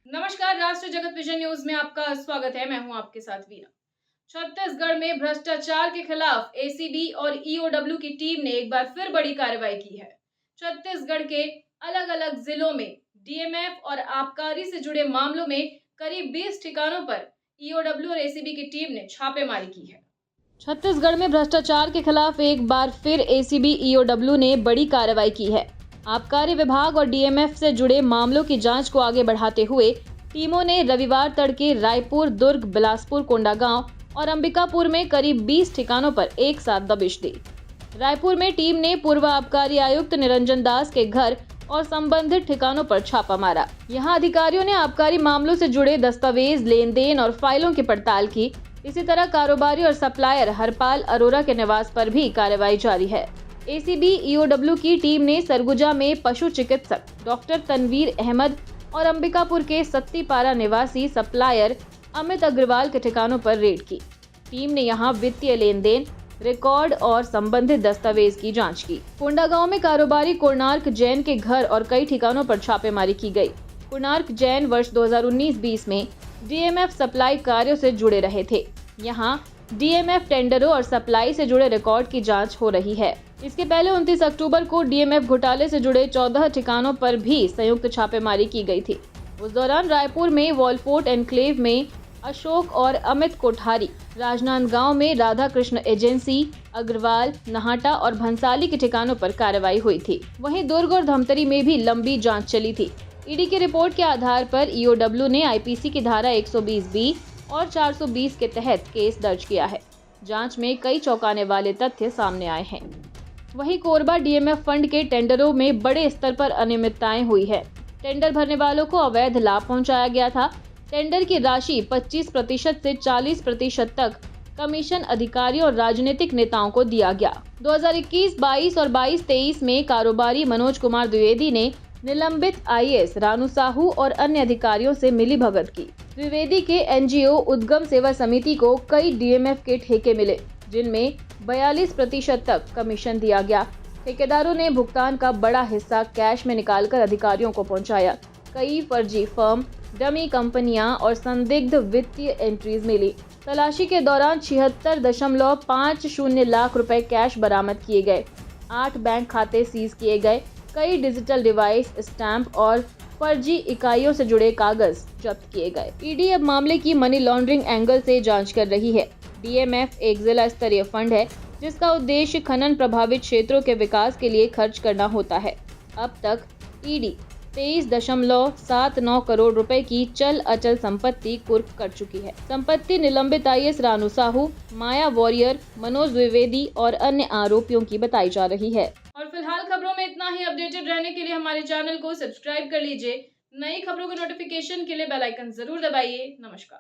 नमस्कार, राष्ट्रीय जगत विजन न्यूज में आपका स्वागत है। मैं हूं आपके साथ वीना। छत्तीसगढ़ में भ्रष्टाचार के खिलाफ एसीबी और ईओडब्ल्यू की टीम ने एक बार फिर बड़ी कार्रवाई की है। छत्तीसगढ़ के अलग अलग जिलों में डीएमएफ और आबकारी से जुड़े मामलों में करीब 20 ठिकानों पर ईओडब्ल्यू और एसीबी की टीम ने छापेमारी की है। छत्तीसगढ़ में भ्रष्टाचार के खिलाफ एक बार फिर एसीबी ईओडब्ल्यू ने बड़ी कार्रवाई की है। आबकारी विभाग और डीएमएफ से जुड़े मामलों की जांच को आगे बढ़ाते हुए टीमों ने रविवार तड़के रायपुर, दुर्ग, बिलासपुर, कोंडागांव और अंबिकापुर में करीब 20 ठिकानों पर एक साथ दबिश दी। रायपुर में टीम ने पूर्व आबकारी आयुक्त निरंजन दास के घर और संबंधित ठिकानों पर छापा मारा। यहां अधिकारियों ने आबकारी मामलों से जुड़े दस्तावेज, लेन देन और फाइलों की पड़ताल की। इसी तरह कारोबारी और सप्लायर हरपाल अरोरा के निवास पर भी कार्रवाई जारी है। एसीबी ईओडब्ल्यू की टीम ने सरगुजा में पशु चिकित्सक डॉक्टर तनवीर अहमद और अंबिकापुर के सत्तीपारा निवासी सप्लायर अमित अग्रवाल के ठिकानों पर रेड की। टीम ने यहां वित्तीय लेन देन, रिकॉर्ड और संबंधित दस्तावेज की जांच की। कोंडागांव में कारोबारी कोणार्क जैन के घर और कई ठिकानों पर छापेमारी की गई। कोणार्क जैन वर्ष 2019-20 में डीएमएफ सप्लाई कार्यों से जुड़े रहे थे। यहां डीएमएफ टेंडरों और सप्लाई से जुड़े रिकॉर्ड की जांच हो रही है। इसके पहले 29 अक्टूबर को डीएमएफ घोटाले से जुड़े 14 ठिकानों पर भी संयुक्त छापेमारी की गई थी। उस दौरान रायपुर में वॉलफोर्ट एनक्लेव में अशोक और अमित कोठारी, राजनांदगांव में राधा कृष्ण एजेंसी, अग्रवाल, नहाटा और भंसाली के ठिकानों पर कार्रवाई हुई थी। वहीं दुर्ग और धमतरी में भी लंबी जांच चली थी। ईडी की रिपोर्ट के आधार पर ईओडब्ल्यू ने आईपीसी की धारा 120B और 420 के तहत केस दर्ज किया है। जांच में कई चौंकाने वाले तथ्य सामने आए हैं। वहीं कोरबा डीएमएफ फंड के टेंडरों में बड़े स्तर पर अनियमितताएं हुई है। टेंडर भरने वालों को अवैध लाभ पहुंचाया गया था। टेंडर की राशि 25% से 40% तक कमीशन अधिकारियों और राजनीतिक नेताओं को दिया गया। 2021-22 और 22-23 में कारोबारी मनोज कुमार द्विवेदी ने निलंबित आईएएस रानू साहू और अन्य अधिकारियों से मिलीभगत की। द्विवेदी के एनजीओ उद्गम सेवा समिति को कई डीएमएफ के ठेके मिले, जिनमें 42% तक कमीशन दिया गया। ठेकेदारों ने भुगतान का बड़ा हिस्सा कैश में निकालकर अधिकारियों को पहुंचाया। कई फर्जी फर्म, डमी कंपनियां और संदिग्ध वित्तीय एंट्रीज मिली। तलाशी के दौरान 76.50 लाख रुपए कैश बरामद किए गए। 8 बैंक खाते सीज किए गए। कई डिजिटल डिवाइस, स्टैंप और फर्जी इकाइयों से जुड़े कागज जब्त किए गए। ईडी अब मामले की मनी लॉन्ड्रिंग एंगल से जांच कर रही है। डीएमएफ एक जिला स्तरीय फंड है जिसका उद्देश्य खनन प्रभावित क्षेत्रों के विकास के लिए खर्च करना होता है। अब तक ईडी 23.79 करोड़ रुपए की चल अचल संपत्ति कुर्क कर चुकी है। संपत्ति निलंबित आईएएस रानू साहू, माया वॉरियर, मनोज द्विवेदी और अन्य आरोपियों की बताई जा रही है। और फिलहाल खबरों में इतना ही। अपडेटेड रहने के लिए हमारे चैनल को सब्सक्राइब कर लीजिए। नई खबरों के नोटिफिकेशन के लिए बेल आइकन जरूर दबाइए। नमस्कार।